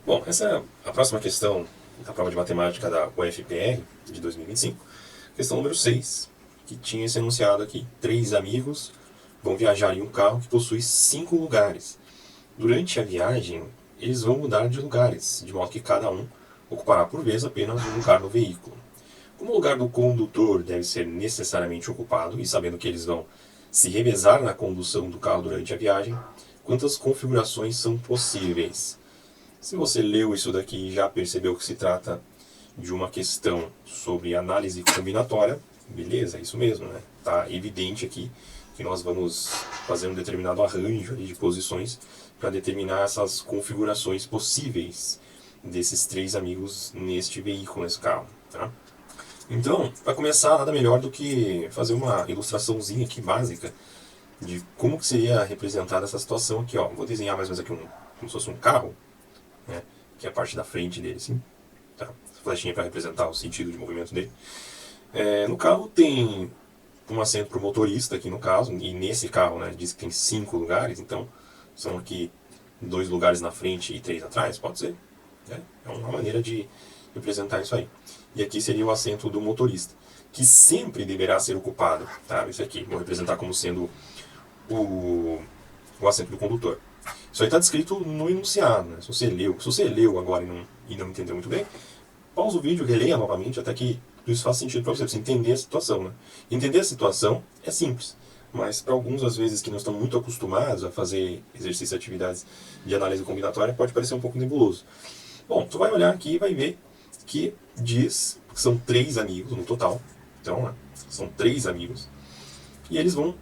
Bom, essa é a próxima questão da prova de matemática da UFPR de 2025. Questão número 6, que tinha esse enunciado aqui. 3 amigos vão viajar em um carro que possui 5 lugares. Durante a viagem, eles vão mudar de lugares, de modo que cada um ocupará por vez apenas um lugar no veículo. Como o lugar do condutor deve ser necessariamente ocupado, e sabendo que eles vão se revezar na condução do carro durante a viagem, quantas configurações são possíveis? Se você leu isso daqui e já percebeu que se trata de uma questão sobre análise combinatória, beleza, é isso mesmo, né? Tá evidente aqui que nós vamos fazer um determinado arranjo ali de posições para determinar essas configurações possíveis desses 3 amigos neste veículo, nesse carro, tá? Então, para começar, nada melhor do que fazer uma ilustraçãozinha aqui básica de como que seria representada essa situação aqui, ó. Vou desenhar mais ou menos aqui como se fosse um carro, né? Que é a parte da frente dele, assim. Tá? Essa flechinha para representar o sentido de movimento dele. No carro tem um assento para o motorista aqui no caso, e nesse carro, né, diz que tem 5 lugares, então são aqui 2 lugares na frente e 3 atrás, pode ser? É uma maneira de representar isso aí. E aqui seria o assento do motorista, que sempre deverá ser ocupado. Tá? Isso aqui, vou representar como sendo o assento do condutor. Isso aí está descrito no enunciado. Né? Se você leu agora e não entendeu muito bem, pausa o vídeo, releia novamente até que tudo isso faça sentido para você entender a situação. Né? Entender a situação é simples, mas para alguns, às vezes, que não estão muito acostumados a fazer exercício e atividades de análise combinatória, pode parecer um pouco nebuloso. Bom, tu vai olhar aqui e vai ver que diz que são 3 amigos no total. Então, né, são 3 amigos. E eles vão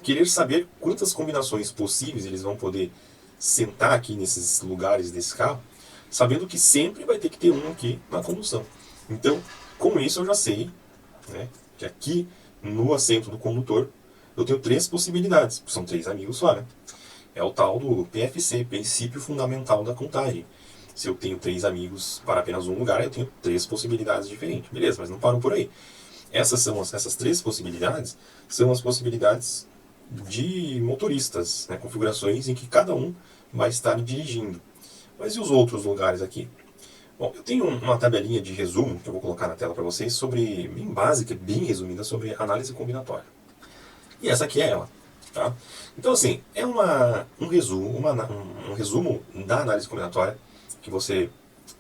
querer saber quantas combinações possíveis eles vão poder sentar aqui nesses lugares desse carro, sabendo que sempre vai ter que ter um aqui na condução. Então, com isso eu já sei, né, que aqui no assento do condutor eu tenho 3 possibilidades. São 3 amigos só, né? É o tal do PFC, Princípio Fundamental da Contagem. Se eu tenho 3 amigos para apenas um lugar, eu tenho 3 possibilidades diferentes. Beleza, mas não parou por aí. Essas 3 possibilidades são as possibilidades de motoristas, né, configurações em que cada um vai estar dirigindo. Mas e os outros lugares aqui? Bom, eu tenho uma tabelinha de resumo que eu vou colocar na tela para vocês, bem básica, bem resumida, sobre análise combinatória. E essa aqui é ela. Tá? Então, assim, é um resumo da análise combinatória que você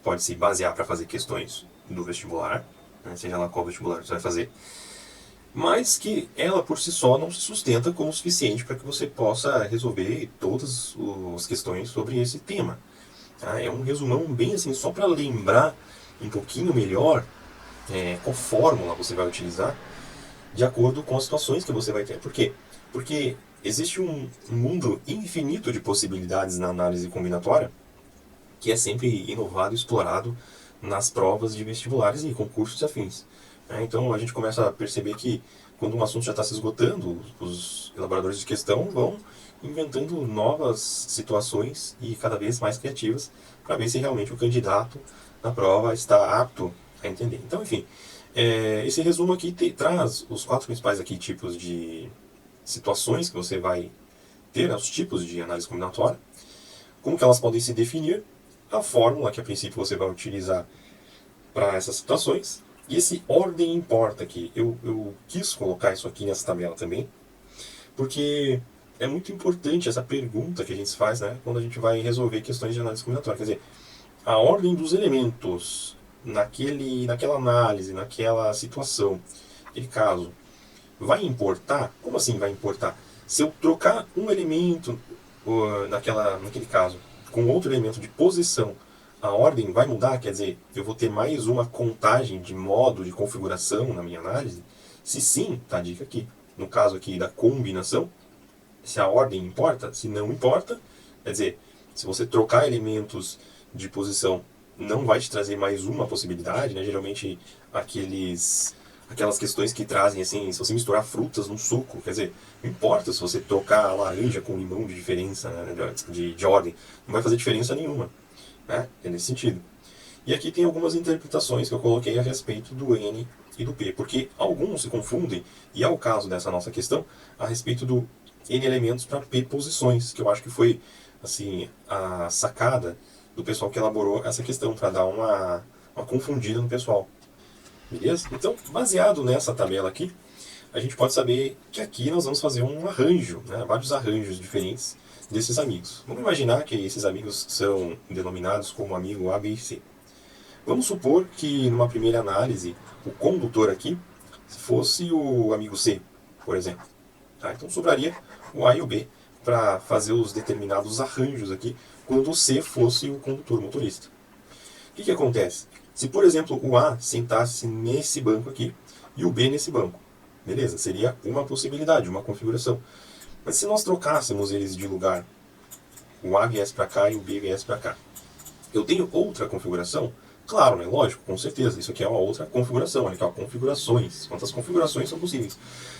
pode se basear para fazer questões do vestibular, né, seja lá qual vestibular você vai fazer, mas que ela por si só não se sustenta como o suficiente para que você possa resolver todas as questões sobre esse tema. Tá? É um resumão bem assim, só para lembrar um pouquinho melhor qual fórmula você vai utilizar de acordo com as situações que você vai ter. Por quê? Porque existe um mundo infinito de possibilidades na análise combinatória que é sempre inovado e explorado nas provas de vestibulares e concursos afins. Então a gente começa a perceber que quando um assunto já está se esgotando, os elaboradores de questão vão inventando novas situações e cada vez mais criativas para ver se realmente o candidato na prova está apto a entender. Então, enfim, esse resumo aqui traz os 4 principais aqui tipos de situações que você vai ter, né, os tipos de análise combinatória, como que elas podem se definir, a fórmula que a princípio você vai utilizar para essas situações, e esse ordem importa aqui. Eu quis colocar isso aqui nessa tabela também, porque é muito importante essa pergunta que a gente faz, né, quando a gente vai resolver questões de análise combinatória. Quer dizer, a ordem dos elementos naquela análise, naquela situação, aquele caso, vai importar? Como assim vai importar? Se eu trocar um elemento naquele caso com outro elemento de posição, a ordem vai mudar? Quer dizer, eu vou ter mais uma contagem de modo de configuração na minha análise? Se sim, tá a dica aqui. No caso aqui da combinação, se a ordem importa, se não importa, quer dizer, se você trocar elementos de posição, não vai te trazer mais uma possibilidade, né? Geralmente aquelas questões que trazem assim, se você misturar frutas num suco, quer dizer, não importa se você trocar a laranja com limão de diferença, né, de ordem, não vai fazer diferença nenhuma, né? É nesse sentido. E aqui tem algumas interpretações que eu coloquei a respeito do N e do P, porque alguns se confundem, e é o caso dessa nossa questão, a respeito do N elementos para P posições, que eu acho que foi assim, a sacada do pessoal que elaborou essa questão, para dar uma confundida no pessoal. Beleza? Então, baseado nessa tabela aqui, a gente pode saber que aqui nós vamos fazer um arranjo, né, vários arranjos diferentes desses amigos. Vamos imaginar que esses amigos são denominados como amigo A, B e C. Vamos supor que, numa primeira análise, o condutor aqui fosse o amigo C, por exemplo. Tá? Então sobraria o A e o B para fazer os determinados arranjos aqui, quando o C fosse o condutor motorista. O que acontece? Se, por exemplo, o A sentasse nesse banco aqui e o B nesse banco, beleza? Seria uma possibilidade, uma configuração. Mas se nós trocássemos eles de lugar, o A viesse para cá e o B viesse para cá, eu tenho outra configuração? Claro, né? Lógico, com certeza. Isso aqui é uma outra configuração. Olha aqui, ó, configurações. Quantas configurações são possíveis?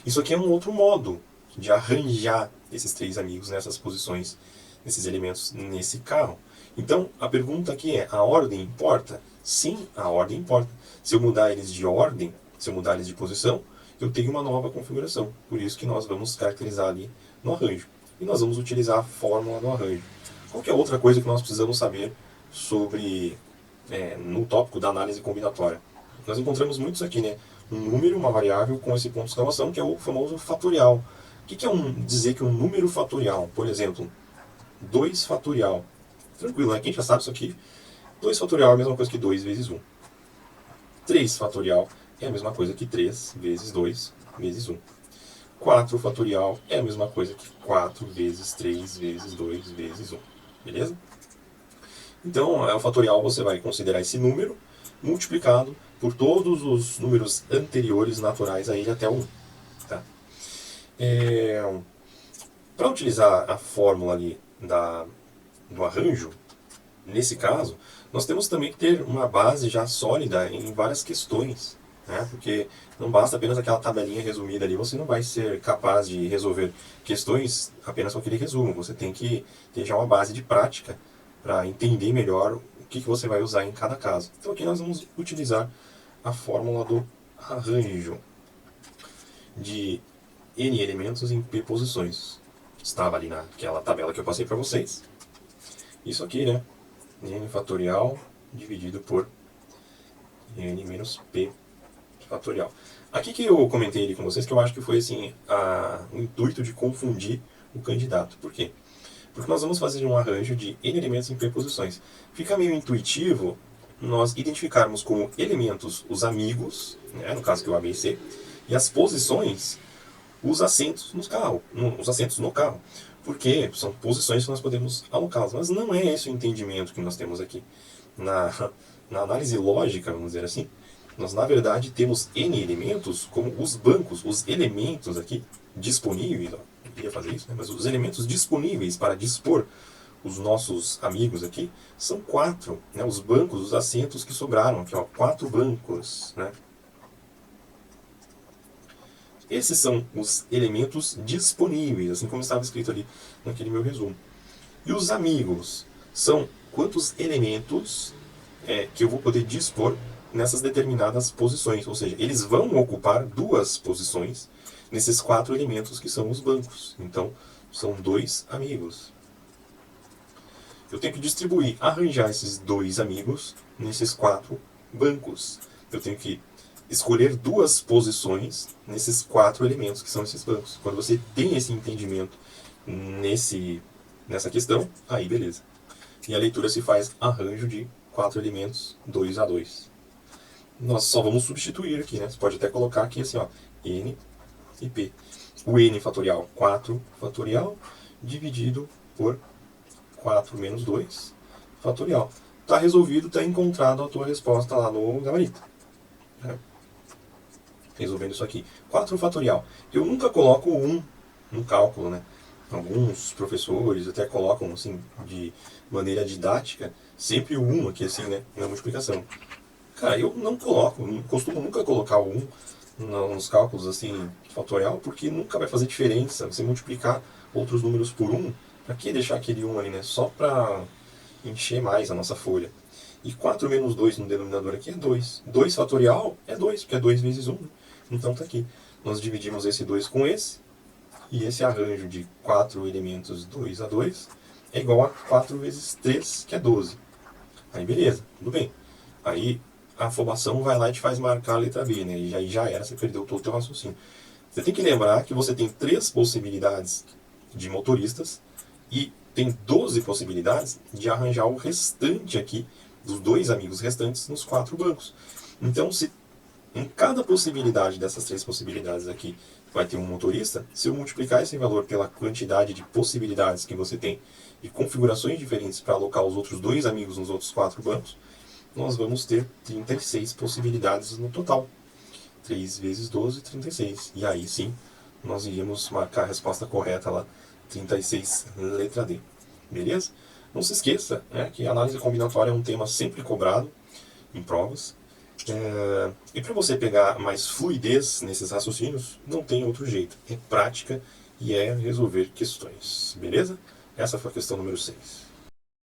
Isso aqui é um outro modo de arranjar esses três amigos nessas posições, nesses elementos nesse carro. Então, a pergunta aqui é, a ordem importa? Sim, a ordem importa. Se eu mudar eles de ordem, se eu mudar eles de posição, eu tenho uma nova configuração. Por isso que nós vamos caracterizar ali no arranjo. E nós vamos utilizar a fórmula do arranjo. Qualquer outra coisa que nós precisamos saber sobre, no tópico da análise combinatória? Nós encontramos muito isso aqui, né? Um número, uma variável com esse ponto de exclamação, que é o famoso fatorial. O que é dizer que um número fatorial? Por exemplo, 2 fatorial. Tranquilo, né? Quem já sabe isso aqui? 2 fatorial é a mesma coisa que 2 vezes 1. 3 fatorial é a mesma coisa que 3 vezes 2 vezes 1. 4 fatorial é a mesma coisa que 4 vezes 3 vezes 2 vezes 1. Beleza? Então, o fatorial você vai considerar esse número multiplicado por todos os números anteriores naturais a ele até o 1. Tá? Para utilizar a fórmula ali do arranjo, nesse caso, nós temos também que ter uma base já sólida em várias questões, né? Porque não basta apenas aquela tabelinha resumida ali, você não vai ser capaz de resolver questões apenas com aquele resumo, você tem que ter já uma base de prática para entender melhor o que você vai usar em cada caso. Então aqui nós vamos utilizar a fórmula do arranjo de n elementos em p posições. Estava ali naquela tabela que eu passei para vocês. Isso aqui, né? N fatorial dividido por n menos p fatorial. Aqui que eu comentei ali com vocês que eu acho que foi assim, o intuito de confundir o candidato. Por quê? Porque nós vamos fazer um arranjo de n elementos em p posições. Fica meio intuitivo nós identificarmos como elementos os amigos, né, no caso que é o A, B e C, e as posições, os assentos no carro. Porque são posições que nós podemos alocá-las. Mas não é esse o entendimento que nós temos aqui. Na análise lógica, vamos dizer assim, nós na verdade temos n elementos como os bancos, os elementos aqui disponíveis, eu queria fazer isso, né? Mas os elementos disponíveis para dispor os nossos amigos aqui são 4, né? Os bancos, os assentos que sobraram aqui, ó, 4 bancos, né? Esses são os elementos disponíveis, assim como estava escrito ali naquele meu resumo. E os amigos são quantos elementos que eu vou poder dispor nessas determinadas posições. Ou seja, eles vão ocupar 2 posições nesses 4 elementos que são os bancos. Então, são 2 amigos. Eu tenho que distribuir, arranjar esses 2 amigos nesses 4 bancos. Eu tenho que escolher 2 posições nesses 4 elementos que são esses bancos. Quando você tem esse entendimento nessa questão, aí beleza. E a leitura se faz arranjo de 4 elementos, 2 a 2. Nós só vamos substituir aqui, né? Você pode até colocar aqui assim, ó, n e p. O n fatorial, 4 fatorial, dividido por 4 menos 2 fatorial. Está resolvido, está encontrado a tua resposta lá no gabarito. Resolvendo isso aqui. 4 fatorial. Eu nunca coloco 1 no cálculo, né? Alguns professores até colocam, assim, de maneira didática, sempre o 1 aqui, assim, né? Na multiplicação. Cara, eu não coloco, não costumo nunca colocar o 1 nos cálculos, assim, fatorial, porque nunca vai fazer diferença você multiplicar outros números por 1. Pra que deixar aquele 1 ali, né? Só pra encher mais a nossa folha. E 4 menos 2 no denominador aqui é 2. 2 fatorial é 2, porque é 2 vezes 1. Então tá aqui. Nós dividimos esse 2 com esse. E esse arranjo de 4 elementos 2 a 2 é igual a 4 vezes 3, que é 12. Aí beleza, tudo bem. Aí a afobação vai lá e te faz marcar a letra B, né? E aí já era, você perdeu todo o teu raciocínio. Você tem que lembrar que você tem 3 possibilidades de motoristas e tem 12 possibilidades de arranjar o restante aqui, dos 2 amigos restantes, nos 4 bancos. Então, se em cada possibilidade dessas 3 possibilidades aqui vai ter um motorista, se eu multiplicar esse valor pela quantidade de possibilidades que você tem, de configurações diferentes para alocar os outros 2 amigos nos outros 4 bancos, nós vamos ter 36 possibilidades no total. 3 vezes 12, 36. E aí sim, nós iríamos marcar a resposta correta lá, 36, letra D. Beleza? Não se esqueça, né, que a análise combinatória é um tema sempre cobrado em provas. E para você pegar mais fluidez nesses raciocínios, não tem outro jeito. É prática e é resolver questões. Beleza? Essa foi a questão número 6.